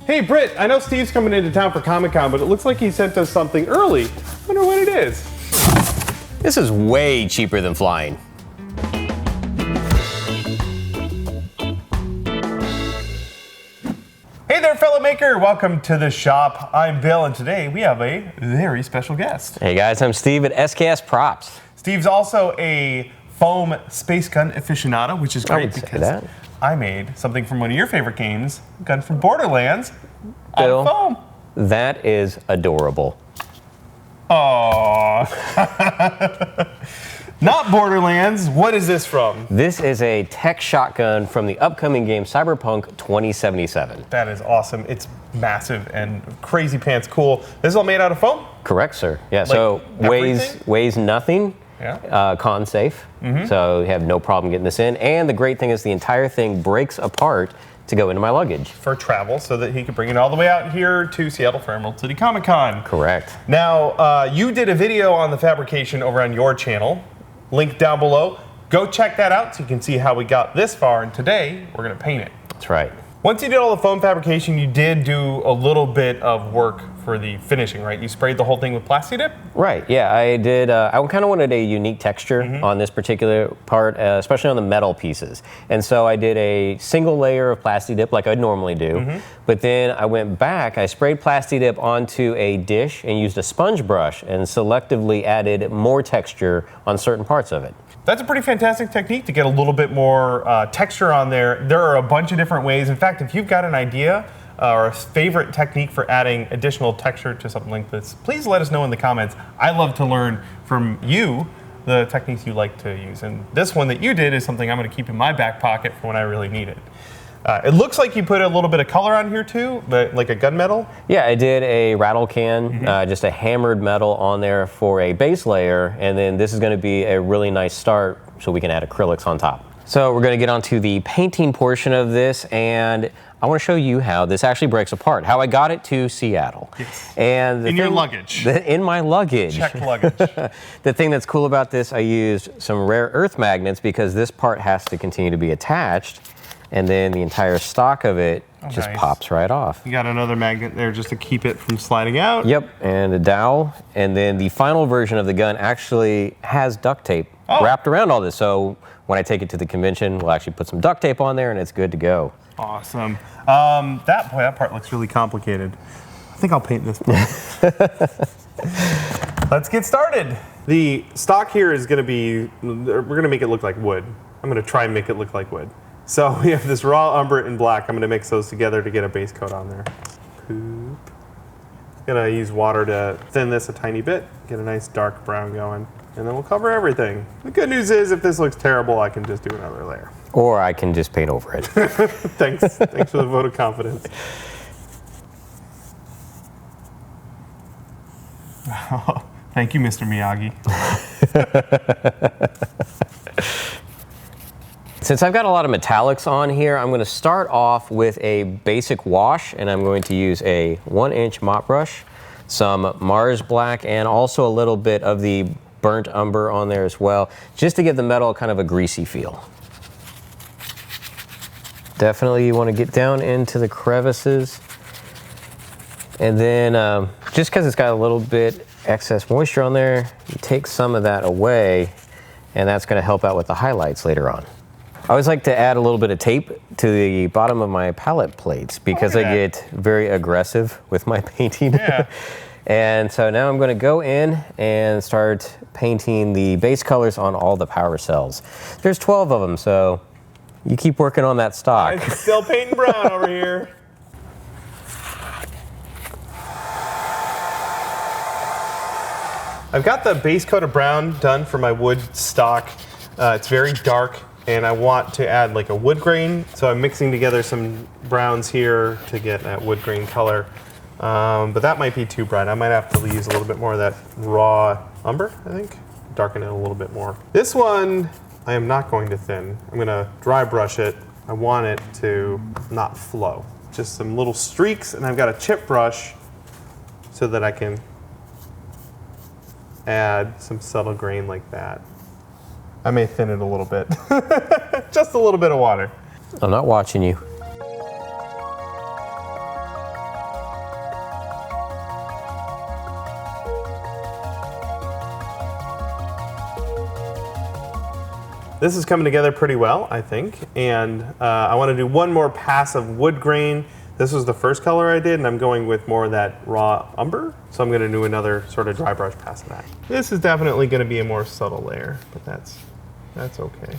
Hey Britt, I know Steve's coming into town for Comic-Con, but it looks like he sent us something early. Wonder what it is. This is way cheaper than flying. Hey there, fellow maker. Welcome to the shop. I'm Bill, and today we have a very special guest. Hey guys, I'm Steve at SKS Props. Steve's also a foam space gun aficionado, which is great because I made something from one of your favorite games, Gun from Borderlands, out of foam. That is adorable. Aww. Not Borderlands. What is this from? This is a tech shotgun from the upcoming game Cyberpunk 2077. That is awesome. It's massive and crazy pants cool. This is all made out of foam? Correct, sir. Yeah, Like so weighs nothing. Yeah. Con safe, so you have no problem getting this in. And the great thing is the entire thing breaks apart to go into my luggage. For travel, so that he could bring it all the way out here to Seattle for Emerald City Comic Con. Correct. Now, you did a video on the fabrication over on your channel. Link down below. Go check that out so you can see how we got this far. And today, we're gonna paint it. That's right. Once you did all the foam fabrication, you did do a little bit of work for the finishing, right? You sprayed the whole thing with Plasti Dip? Right, yeah, I did. I kind of wanted a unique texture on this particular part, especially on the metal pieces. And so I did a single layer of Plasti Dip like I'd normally do. But then I went back, I sprayed Plasti Dip onto a dish and used a sponge brush and selectively added more texture on certain parts of it. That's a pretty fantastic technique to get a little bit more texture on there. There are a bunch of different ways. In fact, if you've got an idea or a favorite technique for adding additional texture to something like this, please let us know in the comments. I love to learn from you the techniques you like to use. And this one that you did is something I'm going to keep in my back pocket for when I really need it. It looks like you put a little bit of color on here too, but like a gunmetal? Yeah, I did a rattle can, just a hammered metal on there for a base layer, and then this is going to be a really nice start so we can add acrylics on top. So we're going to get onto the painting portion of this, and I want to show you how this actually breaks apart, how I got it to Seattle. Yes. And in your luggage. In my luggage. Checked luggage. The thing that's cool about this, I used some rare earth magnets because this part has to continue to be attached, and then the entire stock of it just pops right off. You got another magnet there just to keep it from sliding out. Yep, and a dowel. And then the final version of the gun actually has duct tape wrapped around all this. So when I take it to the convention, we'll actually put some duct tape on there and it's good to go. Awesome. That part looks really complicated. I think I'll paint this part. Let's get started. The stock here is going to be, we're going to make it look like wood. I'm going to try and make it look like wood. So we have this raw umber and black. I'm going to mix those together to get a base coat on there. Poop. Gonna use water to thin this a tiny bit, get a nice dark brown going, and then we'll cover everything. The good news is if this looks terrible, I can just do another layer. Or I can just paint over it. Thanks for the vote of confidence. Oh, thank you, Mr. Miyagi. Since I've got a lot of metallics on here, I'm going to start off with a basic wash, and I'm going to use a 1-inch mop brush, some Mars Black, and also a little bit of the burnt umber on there as well, just to give the metal kind of a greasy feel. Definitely you want to get down into the crevices, and then just because it's got a little bit excess moisture on there, you take some of that away, and that's going to help out with the highlights later on. I always like to add a little bit of tape to the bottom of my palette plates because I get very aggressive with my painting. Yeah. And so now I'm going to go in and start painting the base colors on all the power cells. There's 12 of them, so you keep working on that stock. I'm still painting brown over here. I've got the base coat of brown done for my wood stock. It's very dark, and I want to add like a wood grain. So I'm mixing together some browns here to get that wood grain color. But that might be too bright. I might have to use a little bit more of that raw umber, I think. Darken it a little bit more. This one, I am not going to thin. I'm gonna dry brush it. I want it to not flow. Just some little streaks, and I've got a chip brush so that I can add some subtle grain like that. I may thin it a little bit. Just a little bit of water. I'm not watching you. This is coming together pretty well, I think. And I want to do one more pass of wood grain. This was the first color I did, and I'm going with more of that raw umber. So I'm going to do another sort of dry brush pass of that. This is definitely going to be a more subtle layer, but that's okay.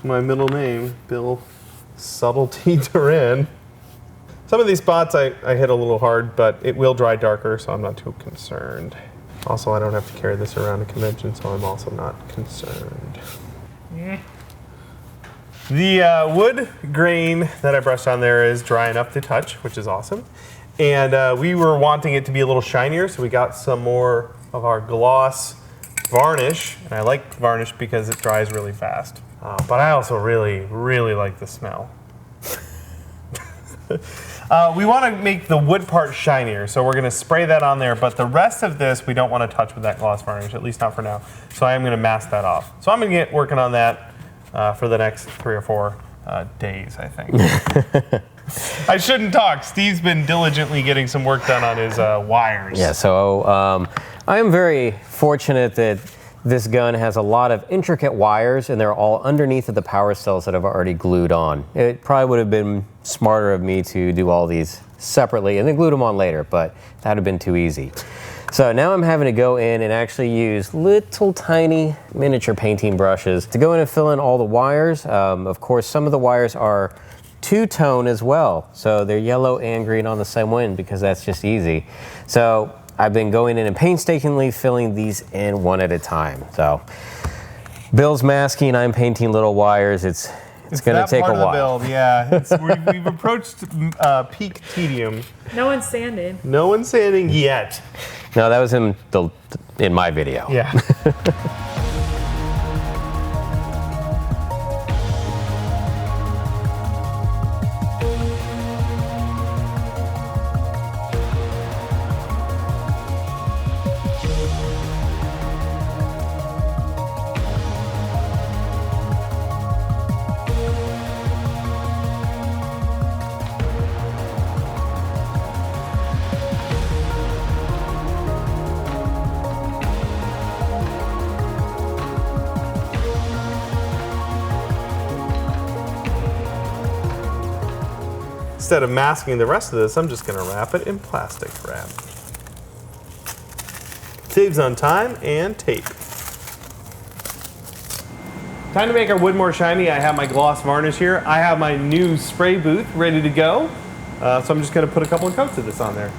My middle name, Bill Subtlety Duran. Some of these spots I hit a little hard, but it will dry darker, so I'm not too concerned. Also, I don't have to carry this around a convention, so I'm also not concerned. The wood grain that I brushed on there is dry enough to touch, which is awesome. And we were wanting it to be a little shinier, so we got some more of our gloss varnish. And I like varnish because it dries really fast. But I also really, really like the smell. We want to make the wood part shinier, so we're going to spray that on there, but the rest of this we don't want to touch with that gloss varnish, at least not for now. So I am going to mask that off. So I'm going to get working on that for the next 3 or 4 days, I think. I shouldn't talk. Steve's been diligently getting some work done on his wires. Yeah, so I am very fortunate that this gun has a lot of intricate wires, and they're all underneath of the power cells that I've already glued on. It probably would have been smarter of me to do all these separately and then glue them on later, but that would have been too easy. So now I'm having to go in and actually use little tiny miniature painting brushes to go in and fill in all the wires. Of course, some of the wires are two-tone as well, so they're yellow and green on the same one because that's just easy. So I've been going in and painstakingly filling these in one at a time. So Bill's masking, I'm painting little wires. It's going to take a while. That part of the build, yeah. We've approached peak tedium. No one's sanding. No one's sanding yet. No, that was in my video. Yeah. Instead of masking the rest of this, I'm just going to wrap it in plastic wrap. Saves on time and tape. Time to make our wood more shiny. I have my gloss varnish here. I have my new spray booth ready to go. So I'm just going to put a couple of coats of this on there.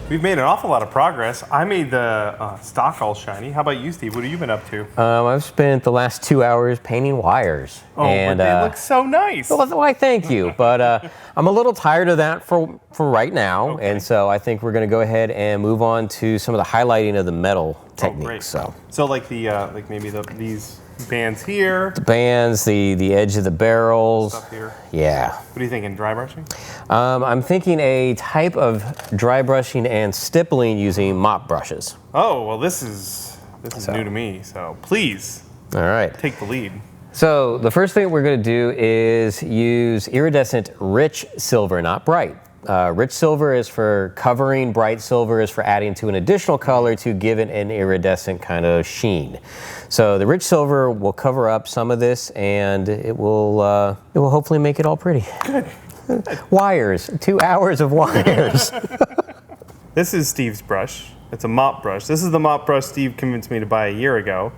We've made an awful lot of progress. I made the stock all shiny. How about you, Steve? What have you been up to? I've spent the last 2 hours painting wires. Oh, and, but they look so nice. Well, why, thank you. But I'm a little tired of that for right now. Okay. And so I think we're going to go ahead and move on to some of the highlighting of the metal techniques. Oh, so like the like maybe these bands here. The bands, the edge of the barrels. Stuff here. Yeah. What are you thinking, dry brushing? I'm thinking a type of dry brushing and stippling using mop brushes. Oh, well this is new to me, so please. All right. Take the lead. So the first thing we're going to do is use iridescent rich silver, not bright. Rich silver is for covering, bright silver is for adding to an additional color to give it an iridescent kind of sheen. So the rich silver will cover up some of this, and it will hopefully make it all pretty. Good. Wires, 2 hours of wires. This is Steve's brush. It's a mop brush. This is the mop brush Steve convinced me to buy a year ago.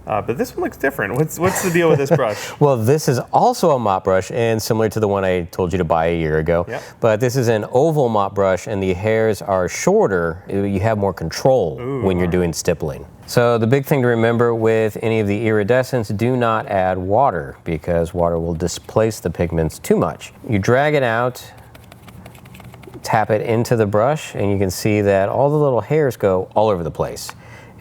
But this one looks different. What's the deal with this brush? Well, this is also a mop brush, and similar to the one I told you to buy a year ago. Yep. But this is an oval mop brush, and the hairs are shorter. You have more control when you're doing stippling. So the big thing to remember with any of the iridescents, do not add water, because water will displace the pigments too much. You drag it out, tap it into the brush, and you can see that all the little hairs go all over the place.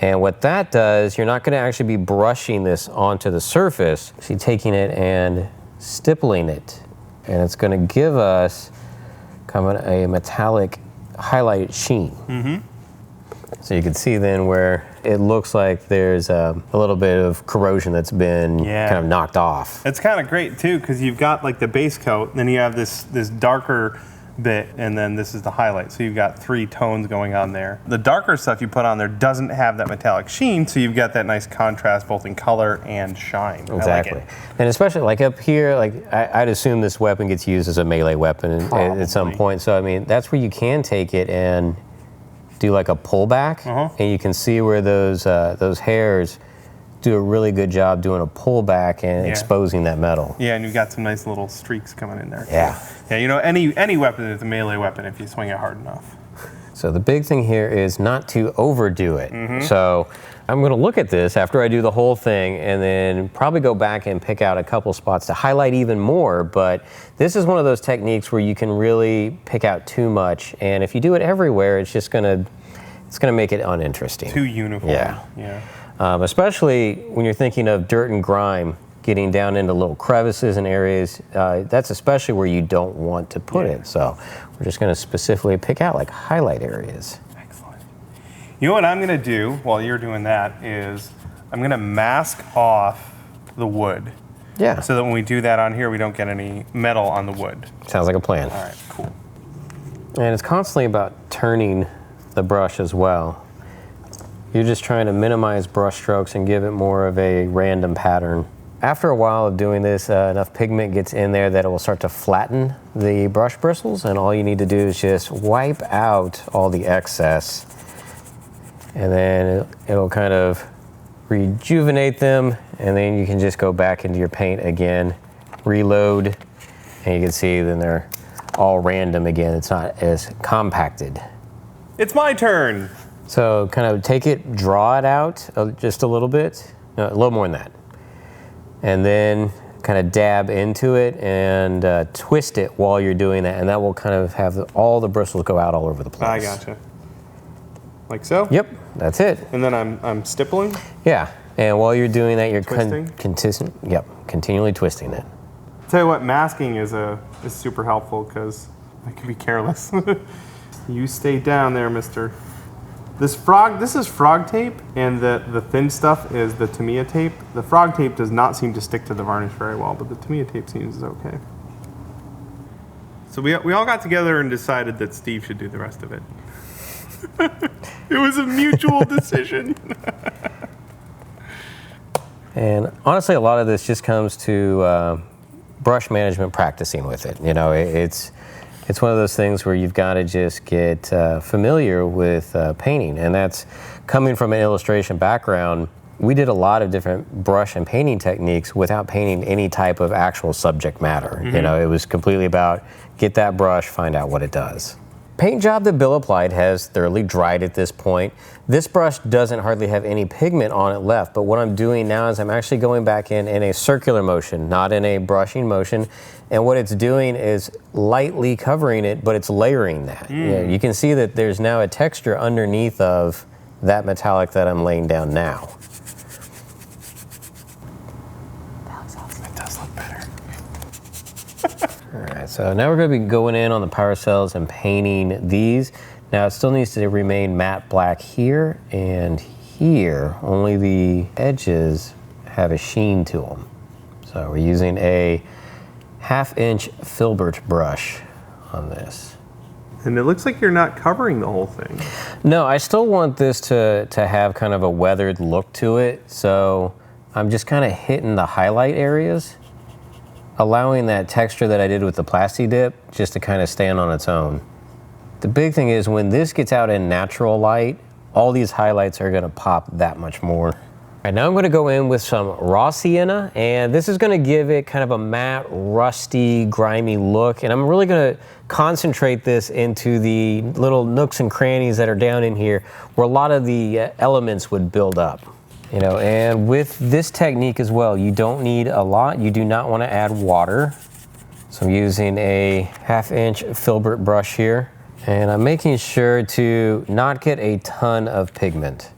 And what that does, you're not going to actually be brushing this onto the surface. So you're taking it and stippling it. And it's going to give us kind of a metallic highlighted sheen. So you can see then where it looks like there's a little bit of corrosion that's been kind of knocked off. It's kind of great too, because you've got like the base coat, then you have this darker bit, and then this is the highlight. So you've got 3 tones going on there. The darker stuff you put on there doesn't have that metallic sheen, so you've got that nice contrast both in color and shine. Exactly. I like it. And especially like up here, like I'd assume this weapon gets used as a melee weapon at some point. So I mean, that's where you can take it and do like a pullback, and you can see where those hairs do a really good job doing a pullback and exposing that metal. Yeah, and you've got some nice little streaks coming in there. Yeah. Yeah, you know, any weapon is a melee weapon if you swing it hard enough. So the big thing here is not to overdo it. So I'm going to look at this after I do the whole thing and then probably go back and pick out a couple spots to highlight even more. But this is one of those techniques where you can really pick out too much. And if you do it everywhere, it's just going to make it uninteresting. Too uniform. Yeah. Especially when you're thinking of dirt and grime, getting down into little crevices and areas, that's especially where you don't want to put it. So we're just going to specifically pick out like highlight areas. Excellent. You know what I'm going to do while you're doing that is I'm going to mask off the wood. Yeah. So that when we do that on here, we don't get any metal on the wood. Sounds like a plan. All right, cool. And it's constantly about turning the brush as well. You're just trying to minimize brush strokes and give it more of a random pattern. After a while of doing this, enough pigment gets in there that it will start to flatten the brush bristles, and all you need to do is just wipe out all the excess, and then it'll kind of rejuvenate them, and then you can just go back into your paint again, reload, and you can see then they're all random again. It's not as compacted. It's my turn. So kind of take it, draw it out just a little bit, no, a little more than that. And then kind of dab into it and twist it while you're doing that. And that will kind of have all the bristles go out all over the place. I gotcha. Like so? Yep, that's it. And then I'm stippling? Yeah, and while you're doing that, you're Twisting? continually twisting it. Tell you what, masking is super helpful because I can be careless. You stay down there, mister. This is frog tape, and the thin stuff is the Tamiya tape. The frog tape does not seem to stick to the varnish very well, but the Tamiya tape seems okay. So we all got together and decided that Steve should do the rest of it. It was a mutual decision. And honestly, a lot of this just comes to brush management, practicing with it. You know, it's one of those things where you've got to just get familiar with painting, and that's coming from an illustration background. We did a lot of different brush and painting techniques without painting any type of actual subject matter. You know, it was completely about get that brush, find out what it does. Paint job that Bill applied has thoroughly dried at this point. This brush doesn't hardly have any pigment on it left, but what I'm doing now is I'm actually going back in a circular motion, not in a brushing motion. And what it's doing is lightly covering it, but it's layering that. You know, you can see that there's now a texture underneath of that metallic that I'm laying down now. That looks awesome. It does look better. All right, so now we're going to be going in on the power cells and painting these. Now it still needs to remain matte black here and here. Only the edges have a sheen to them. So we're using a 1/2-inch filbert brush on this. And it looks like you're not covering the whole thing. No, I still want this to have kind of a weathered look to it. So I'm just kind of hitting the highlight areas, allowing that texture that I did with the Plasti Dip just to kind of stand on its own. The big thing is when this gets out in natural light, all these highlights are going to pop that much more. All right, now I'm going to go in with some raw sienna, and this is going to give it kind of a matte, rusty, grimy look. And I'm really going to concentrate this into the little nooks and crannies that are down in here where a lot of the elements would build up. You know, and with this technique as well, you don't need a lot. You do not want to add water. So I'm using a 1/2-inch filbert brush here, and I'm making sure to not get a ton of pigment.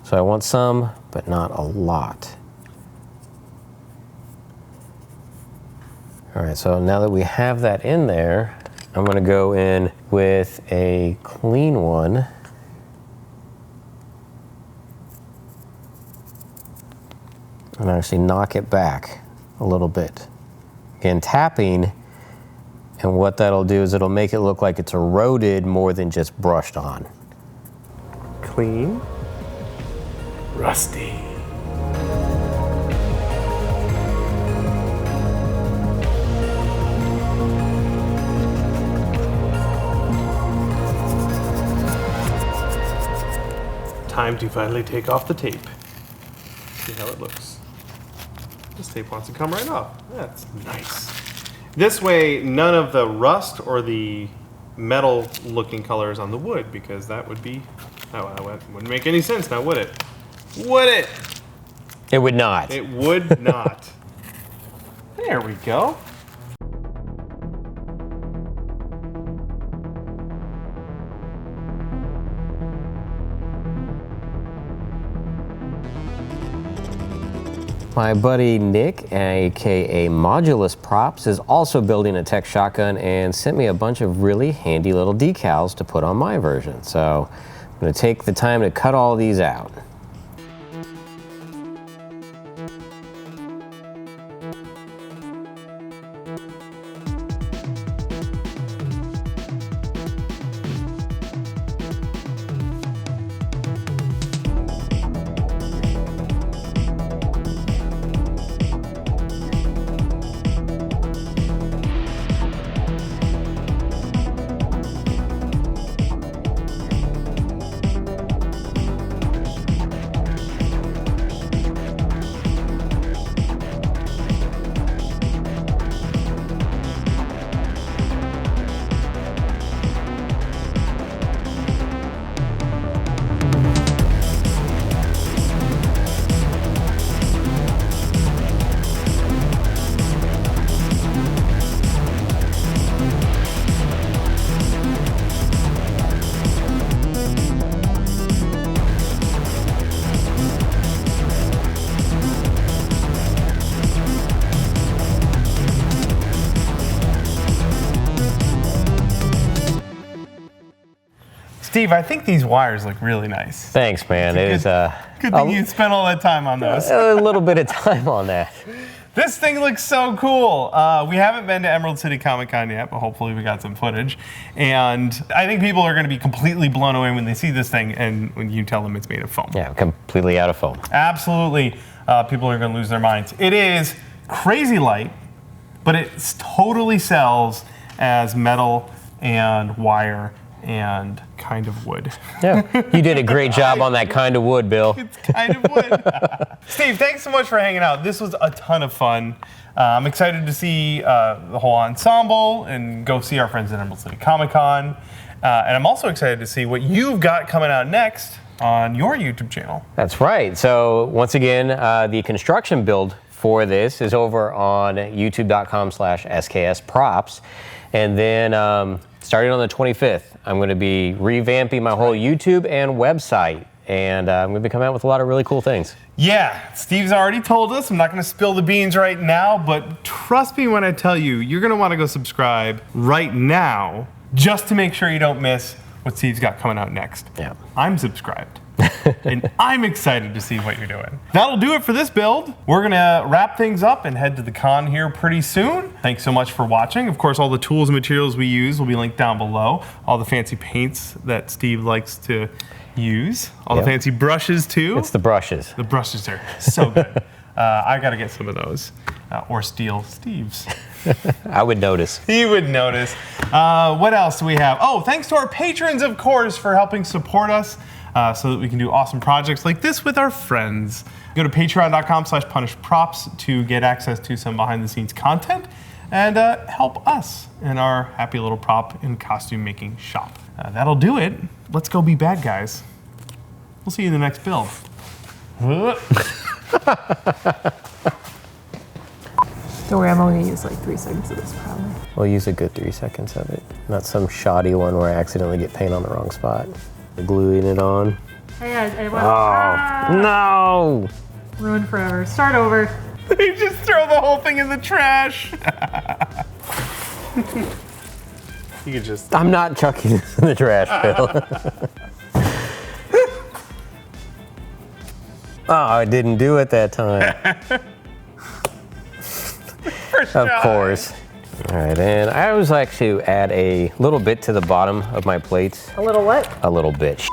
So I want some, but not a lot. All right, so now that we have that in there, I'm gonna go in with a clean one. And actually knock it back a little bit. Again, tapping, and what that'll do is it'll make it look like it's eroded more than just brushed on. Clean. Rusty. Time to finally take off the tape. See how it looks. This tape wants to come right off. That's nice. This way, none of the rust or the metal looking colors on the wood, because that would be, that wouldn't make any sense now, would it? Would it? It would not. It would not. There we go. My buddy Nick, aka Modulus Props, is also building a tech shotgun and sent me a bunch of really handy little decals to put on my version. So I'm gonna take the time to cut all these out. Steve, I think these wires look really nice. Thanks, man. It is Good thing you spent all that time on those. a little bit of time on that. This thing looks so cool. We haven't been to Emerald City Comic Con yet, but hopefully we got some footage. And I think people are going to be completely blown away when they see this thing and when you tell them it's made of foam. Yeah, completely out of foam. Absolutely. People are going to lose their minds. It is crazy light, but it totally sells as metal and wire and kind of wood. Yeah, you did a great job on that kind of wood, Bill. It's kind of wood. Steve, thanks so much for hanging out. This was a ton of fun. I'm excited to see the whole ensemble and go see our friends at Emerald City Comic Con. And I'm also excited to see what you've got coming out next on your YouTube channel. That's right. So once again, the construction build for this is over on youtube.com/SKS Props. And then starting on the 25th, I'm going to be revamping my whole YouTube and website. And I'm going to be coming out with a lot of really cool things. Yeah, Steve's already told us. I'm not going to spill the beans right now, but trust me when I tell you, you're going to want to go subscribe right now just to make sure you don't miss what Steve's got coming out next. Yeah. I'm subscribed. And I'm excited to see what you're doing. That'll do it for this build. We're gonna wrap things up and head to the con here pretty soon. Thanks so much for watching. Of course, all the tools and materials we use will be linked down below. All the fancy paints that Steve likes to use. All the fancy brushes too. It's the brushes. The brushes are so good. I gotta get some of those. Or steal Steve's. I would notice. He would notice. What else do we have? Oh, thanks to our patrons, of course, for helping support us so that we can do awesome projects like this with our friends. Go to patreon.com/punishprops to get access to some behind-the-scenes content and help us in our happy little prop and costume making shop. That'll do it. Let's go be bad guys. We'll see you in the next build. Don't worry, I'm only gonna use like 3 seconds of this probably. We'll use a good 3 seconds of it. Not some shoddy one where I accidentally get paint on the wrong spot. Gluing it on. Hey, I want. No! Ruined forever. Start over. You just throw the whole thing in the trash. You could just. I'm not chucking this in the trash, Bill. Oh, I didn't do it that time. First Of try. course. All right, and I always like to add a little bit to the bottom of my plates. A little what? A little bit.